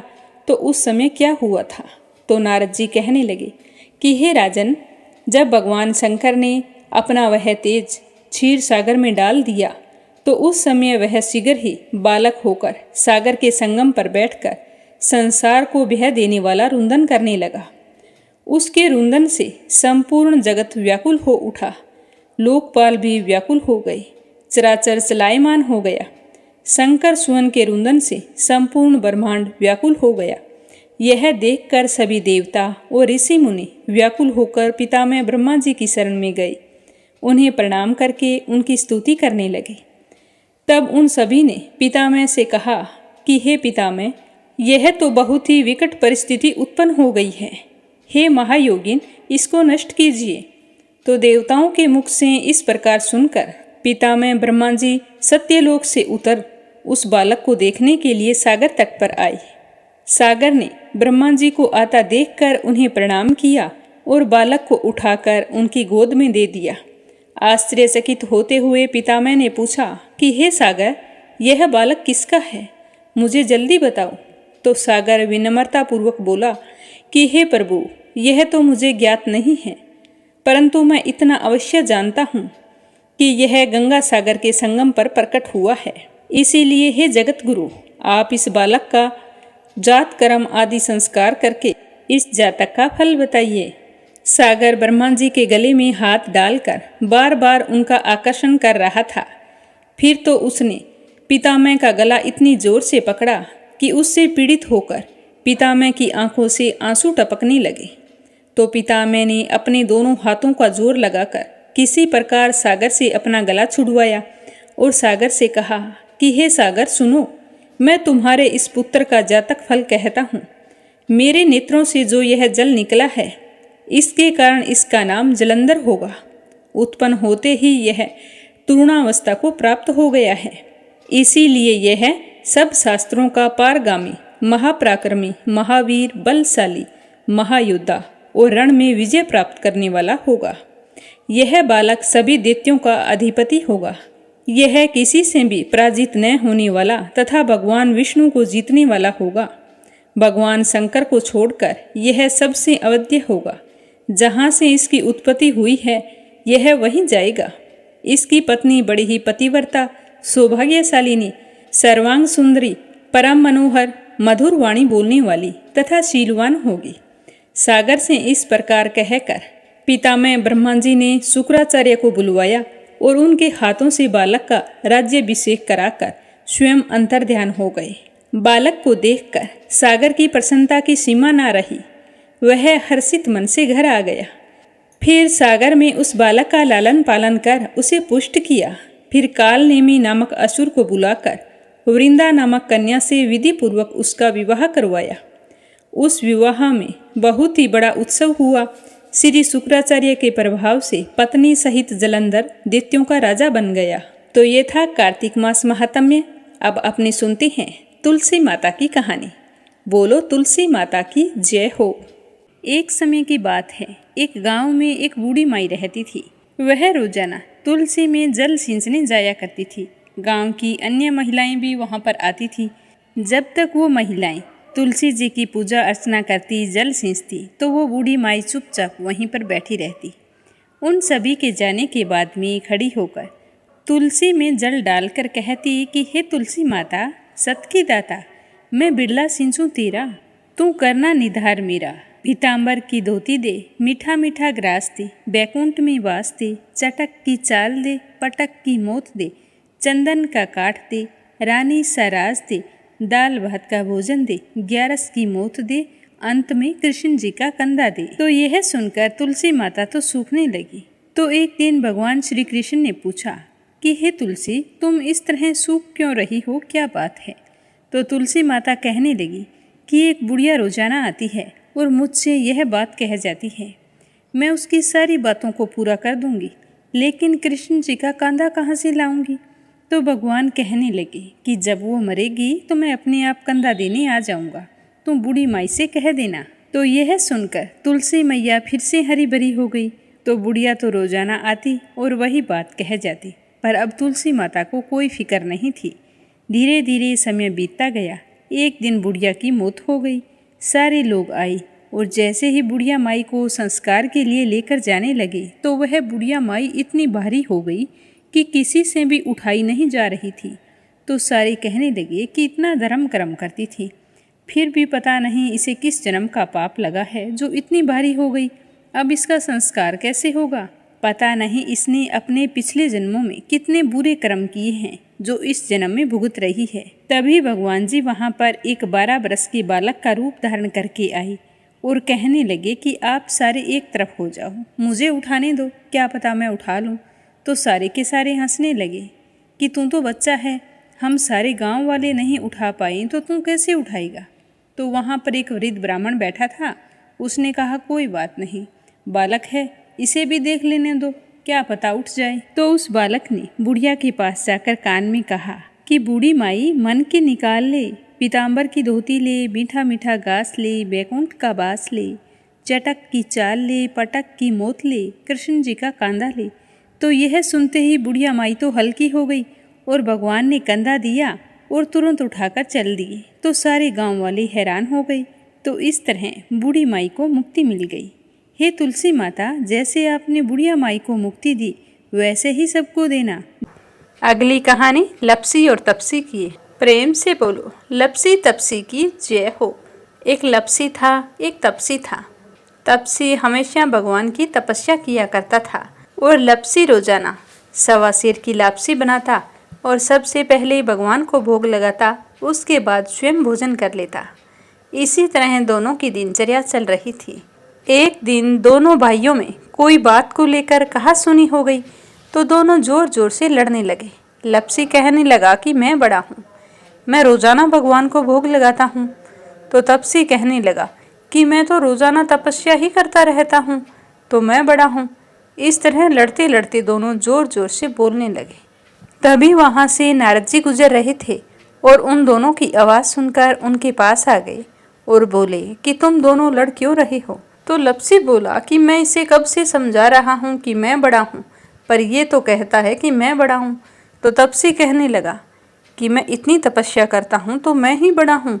तो उस समय क्या हुआ था। तो नारद जी कहने लगे कि हे राजन, जब भगवान शंकर ने अपना वह तेज क्षीर सागर में डाल दिया तो उस समय वह शीघ्र ही बालक होकर सागर के संगम पर बैठकर संसार को ब्याह देने वाला रुंदन करने लगा। उसके रुंदन से संपूर्ण जगत व्याकुल हो उठा। लोकपाल भी व्याकुल हो गए। चराचर चलायमान हो गया। शंकर सुवन के रुंदन से संपूर्ण ब्रह्मांड व्याकुल हो गया। यह देखकर सभी देवता और ऋषि मुनि व्याकुल होकर पितामह ब्रह्मा जी की शरण में गए। उन्हें प्रणाम करके उनकी स्तुति करने लगे। तब उन सभी ने पितामह से कहा कि हे पितामह, यह तो बहुत ही विकट परिस्थिति उत्पन्न हो गई है। हे महायोगिन, इसको नष्ट कीजिए। तो देवताओं के मुख से इस प्रकार सुनकर पितामह ब्रह्मा जी सत्यलोक से उतर उस बालक को देखने के लिए सागर तट पर आए। सागर ने ब्रह्मा जी को आता देखकर उन्हें प्रणाम किया और बालक को उठाकर उनकी गोद में दे दिया। आश्चर्यचकित होते हुए पितामह ने पूछा कि हे सागर, यह बालक किसका है, मुझे जल्दी बताओ। तो सागर विनम्रतापूर्वक बोला कि हे प्रभु, यह तो मुझे ज्ञात नहीं है, परंतु मैं इतना अवश्य जानता हूँ कि यह गंगा सागर के संगम पर प्रकट हुआ है। इसीलिए हे जगत गुरु, आप इस बालक का जात कर्म आदि संस्कार करके इस जातक का फल बताइए। सागर ब्रह्मा जी के गले में हाथ डालकर बार बार उनका आकर्षण कर रहा था। फिर तो उसने पितामह का गला इतनी जोर से पकड़ा कि उससे पीड़ित होकर पितामह की आंखों से आंसू टपकने लगे। तो पितामह ने अपने दोनों हाथों का जोर लगाकर किसी प्रकार सागर से अपना गला छुड़वाया और सागर से कहा कि हे सागर सुनो, मैं तुम्हारे इस पुत्र का जातक फल कहता हूँ। मेरे नेत्रों से जो यह जल निकला है, इसके कारण इसका नाम जलंधर होगा। उत्पन्न होते ही यह तरुणावस्था को प्राप्त हो गया है। इसीलिए यह सब शास्त्रों का पारगामी, महापराक्रमी, महावीर, बलशाली, महायोद्धा और रण में विजय प्राप्त करने वाला होगा। यह बालक सभी दैत्यों का अधिपति होगा। यह किसी से भी पराजित न होने वाला तथा भगवान विष्णु को जीतने वाला होगा। भगवान शंकर को छोड़कर यह सबसे अवध्य होगा। जहाँ से इसकी उत्पत्ति हुई है यह वहीं जाएगा। इसकी पत्नी बड़ी ही पतिव्रता, सौभाग्यशालिनी, सर्वांग सुंदरी, परम मनोहर, मधुर वाणी बोलने वाली तथा शीलवान होगी। सागर से इस प्रकार कहकर पितामह ब्रह्मा जी ने शुक्राचार्य को बुलवाया और उनके हाथों से बालक का राज्याभिषेक कराकर स्वयं अंतर्ध्यान हो गए। बालक को देखकर सागर की प्रसन्नता की सीमा ना रही। वह हर्षित मन से घर आ गया। फिर सागर में उस बालक का लालन पालन कर उसे पुष्ट किया। फिर कालनेमी नामक असुर को बुलाकर वृंदा नामक कन्या से विधि पूर्वक उसका विवाह करवाया। उस विवाह में बहुत ही बड़ा उत्सव हुआ। श्री शुक्राचार्य के प्रभाव से पत्नी सहित जलंधर दैत्यों का राजा बन गया। तो ये था कार्तिक मास महात्म्य। अब अपनी सुनते हैं तुलसी माता की कहानी। बोलो तुलसी माता की जय हो। एक समय की बात है, एक गांव में एक बूढ़ी माई रहती थी। वह रोजाना तुलसी में जल सींचने जाया करती थी। गांव की अन्य महिलाएं भी वहां पर आती थी। जब तक वो महिलाएं तुलसी जी की पूजा अर्चना करती, जल सींचती, तो वो बूढ़ी माई चुपचाप वहीं पर बैठी रहती। उन सभी के जाने के बाद में खड़ी होकर तुलसी में जल डालकर कहती कि हे तुलसी माता, सत की दाता, मैं बिरला सींचूं तेरा। तू करना निधार मेरा, पीताम्बर की धोती दे, मीठा मीठा ग्रास दे, बैकुंठ में वास दे, चटक की चाल दे, पटक की मोत दे, चंदन का काठ दे, रानी सा राज दे, दाल भात का भोजन दे, 11 की मोत दे, अंत में कृष्ण जी का कंधा दे। तो यह सुनकर तुलसी माता तो सूखने लगी। तो एक दिन भगवान श्री कृष्ण ने पूछा कि हे तुलसी, तुम इस तरह सूख क्यों रही हो, क्या बात है? तो तुलसी माता कहने लगी कि एक बुढ़िया रोजाना आती है और मुझसे यह बात कह जाती है। मैं उसकी सारी बातों को पूरा कर दूंगी, लेकिन कृष्ण जी का कांधा कहाँ से लाऊंगी? तो भगवान कहने लगे कि जब वो मरेगी तो मैं अपने आप कंधा देने आ जाऊंगा, तुम बूढ़ी माई से कह देना। तो यह सुनकर तुलसी मैया फिर से हरी भरी हो गई। तो बुढ़िया तो रोजाना आती और वही बात कह जाती, पर अब तुलसी माता को कोई फिक्र नहीं थी। धीरे धीरे समय बीतता गया। एक दिन बुढ़िया की मौत हो गई। सारे लोग आए और जैसे ही बुढ़िया माई को संस्कार के लिए लेकर जाने लगे तो वह बुढ़िया माई इतनी भारी हो गई कि किसी से भी उठाई नहीं जा रही थी। तो सारे कहने लगे कि इतना धर्म कर्म करती थी, फिर भी पता नहीं इसे किस जन्म का पाप लगा है जो इतनी भारी हो गई। अब इसका संस्कार कैसे होगा? पता नहीं इसने अपने पिछले जन्मों में कितने बुरे कर्म किए हैं जो इस जन्म में भुगत रही है। तभी भगवान जी वहाँ पर एक 12 वर्ष के बालक का रूप धारण करके आए और कहने लगे कि आप सारे एक तरफ हो जाओ, मुझे उठाने दो, क्या पता मैं उठा लूँ। तो सारे के सारे हंसने लगे कि तू तो बच्चा है, हम सारे गांव वाले नहीं उठा पाए तो तू कैसे उठाएगा? तो वहाँ पर एक वृद्ध ब्राह्मण बैठा था। उसने कहा कोई बात नहीं, बालक है, इसे भी देख लेने दो, क्या पता उठ जाए। तो उस बालक ने बुढ़िया के पास जाकर कान में कहा कि बूढ़ी माई मन के निकाल ले, पीताम्बर की धोती ले, मीठा मीठा घास ले, बैकुंठ का बास ले, चटक की चाल ले, पटक की मोत ले, कृष्ण जी का कांधा ले। तो यह सुनते ही बुढ़िया माई तो हल्की हो गई और भगवान ने कंधा दिया और तुरंत उठाकर चल दिए। तो सारे गांव वाले हैरान हो गए। तो इस तरह बूढ़ी माई को मुक्ति मिल गई। हे तुलसी माता, जैसे आपने बुढ़िया माई को मुक्ति दी वैसे ही सबको देना। अगली कहानी लपसी और तपसी की है। प्रेम से बोलो लपसी तपसी की जय हो। एक लपसी था, एक तपसी था। तपसी हमेशा भगवान की तपस्या किया करता था और लपसी रोजाना 1.25 सेर की लापसी बनाता और सबसे पहले भगवान को भोग लगाता, उसके बाद स्वयं भोजन कर लेता। इसी तरह दोनों की दिनचर्या चल रही थी। एक दिन दोनों भाइयों में कोई बात को लेकर कहासुनी हो गई तो दोनों जोर जोर से लड़ने लगे। लपसी कहने लगा कि मैं बड़ा हूँ, मैं रोजाना भगवान को भोग लगाता हूँ। तो तपसी कहने लगा कि मैं तो रोजाना तपस्या ही करता रहता हूँ, तो मैं बड़ा हूँ। इस तरह लड़ते लड़ते दोनों जोर जोर से बोलने लगे। तभी वहाँ से नारद जी गुजर रहे थे और उन दोनों की आवाज़ सुनकर उनके पास आ गए और बोले कि तुम दोनों लड़ क्यों रहे हो? तो लपसी बोला कि मैं इसे कब से समझा रहा हूँ कि मैं बड़ा हूँ, पर ये तो कहता है कि मैं बड़ा हूँ। तो तपसी कहने लगा कि मैं इतनी तपस्या करता हूँ तो मैं ही बड़ा हूँ,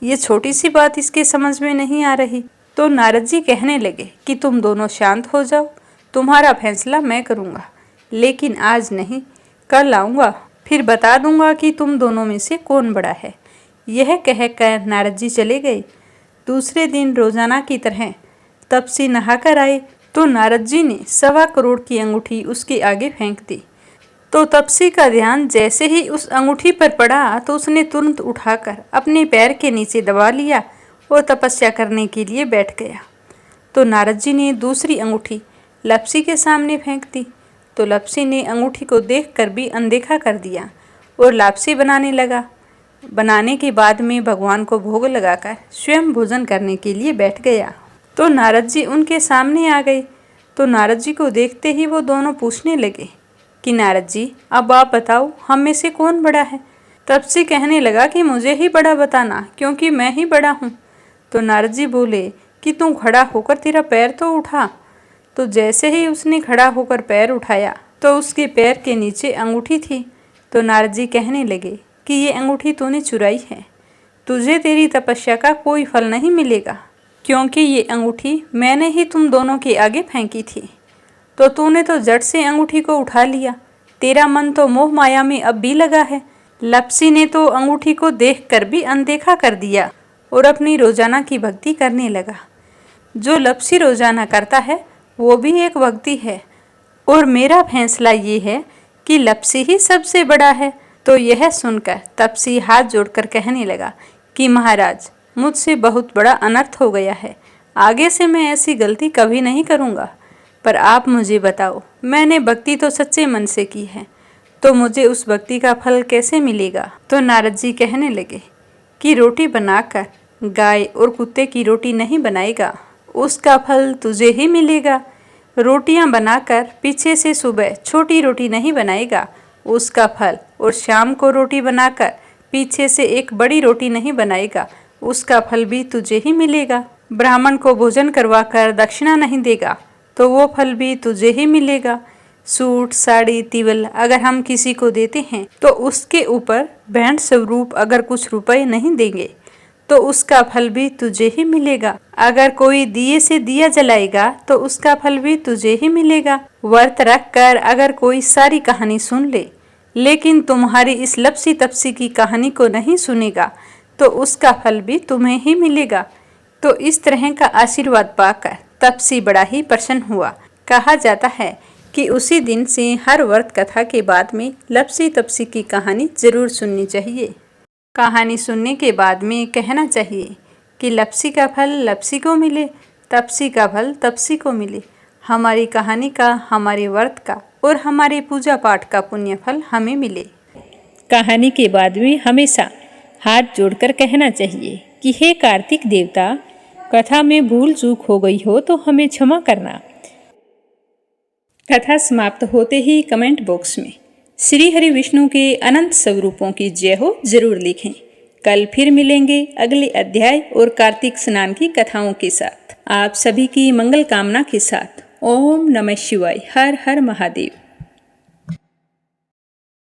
ये छोटी सी बात इसके समझ में नहीं आ रही। तो नारद जी कहने लगे कि तुम दोनों शांत हो जाओ, तुम्हारा फैसला मैं करूँगा, लेकिन आज नहीं, कल आऊँगा, फिर बता दूँगा कि तुम दोनों में से कौन बड़ा है। यह कहकर नारद जी चले गए। दूसरे दिन रोजाना की तरह तपसी नहाकर आए तो नारद जी ने 1.25 करोड़ की अंगूठी उसके आगे फेंक दी। तो तपसी का ध्यान जैसे ही उस अंगूठी पर पड़ा तो उसने तुरंत उठाकर अपने पैर के नीचे दबा लिया और तपस्या करने के लिए बैठ गया। तो नारद जी ने दूसरी अंगूठी लपसी के सामने फेंक दी। तो लपसी ने अंगूठी को देखकर भी अनदेखा कर दिया और लापसी बनाने लगा। बनाने के बाद में भगवान को भोग लगाकर स्वयं भोजन करने के लिए बैठ गया। तो नारद जी उनके सामने आ गए। तो नारद जी को देखते ही वो दोनों पूछने लगे कि नारद जी, अब आप बताओ हम में से कौन बड़ा है? तपसी कहने लगा कि मुझे ही बड़ा बताना, क्योंकि मैं ही बड़ा हूँ। तो नारद जी बोले कि तू खड़ा होकर तेरा पैर तो उठा। तो जैसे ही उसने खड़ा होकर पैर उठाया तो उसके पैर के नीचे अंगूठी थी। तो नारद जी कहने लगे कि ये अंगूठी तूने चुराई है, तुझे तेरी तपस्या का कोई फल नहीं मिलेगा, क्योंकि ये अंगूठी मैंने ही तुम दोनों के आगे फेंकी थी। तो तूने तो झट से अंगूठी को उठा लिया, तेरा मन तो मोह माया में अब भी लगा है। लपसी ने तो अंगूठी को देखकर भी अनदेखा कर दिया और अपनी रोजाना की भक्ति करने लगा। जो लपसी रोजाना करता है वो भी एक भक्ति है, और मेरा फैसला ये है कि लपसी ही सबसे बड़ा है। तो यह सुनकर तपसी हाथ जोड़कर कहने लगा कि महाराज, मुझसे बहुत बड़ा अनर्थ हो गया है। आगे से मैं ऐसी गलती कभी नहीं करूँगा। पर आप मुझे बताओ, मैंने भक्ति तो सच्चे मन से की है, तो मुझे उस भक्ति का फल कैसे मिलेगा? तो नारद जी कहने लगे कि रोटी बनाकर गाय और कुत्ते की रोटी नहीं बनाएगा, उसका फल तुझे ही मिलेगा। रोटियां बनाकर पीछे से सुबह छोटी रोटी नहीं बनाएगा, उसका फल, और शाम को रोटी बनाकर पीछे से एक बड़ी रोटी नहीं बनाएगा, उसका फल भी तुझे ही मिलेगा। ब्राह्मण को भोजन करवाकर दक्षिणा नहीं देगा, तो वो फल भी तुझे ही मिलेगा। सूट, साड़ी, तिवल अगर हम किसी को देते हैं तो उसके ऊपर भेंट स्वरूप अगर कुछ रुपए नहीं देंगे तो उसका फल भी तुझे ही मिलेगा। अगर कोई दिए से दिया जलाएगा तो उसका फल भी तुझे ही मिलेगा। व्रत रख कर अगर कोई सारी कहानी सुन ले, लेकिन तुम्हारी इस लपसी तपसी की कहानी को नहीं सुनेगा, तो उसका फल भी तुम्हें ही मिलेगा। तो इस तरह का आशीर्वाद पाकर तपसी बड़ा ही प्रसन्न हुआ। कहा जाता है कि उसी दिन से हर व्रत कथा के बाद में लपसी तपसी की कहानी जरूर सुननी चाहिए। कहानी सुनने के बाद में कहना चाहिए कि लपसी का फल लपसी को मिले, तपसी का फल तपसी को मिले। हमारी कहानी का, हमारे व्रत का और हमारे पूजा पाठ का पुण्य फल हमें मिले। कहानी के बाद में हमेशा हाथ जोड़कर कहना चाहिए कि हे कार्तिक देवता, कथा में भूल चूक हो गई हो तो हमें क्षमा करना। कथा समाप्त होते ही कमेंट बॉक्स में श्री हरि विष्णु के अनंत स्वरूपों की जय हो जरूर लिखें। कल फिर मिलेंगे अगले अध्याय और कार्तिक स्नान की कथाओं के साथ। आप सभी की मंगल कामना के साथ। ओम नमः शिवाय। हर हर महादेव।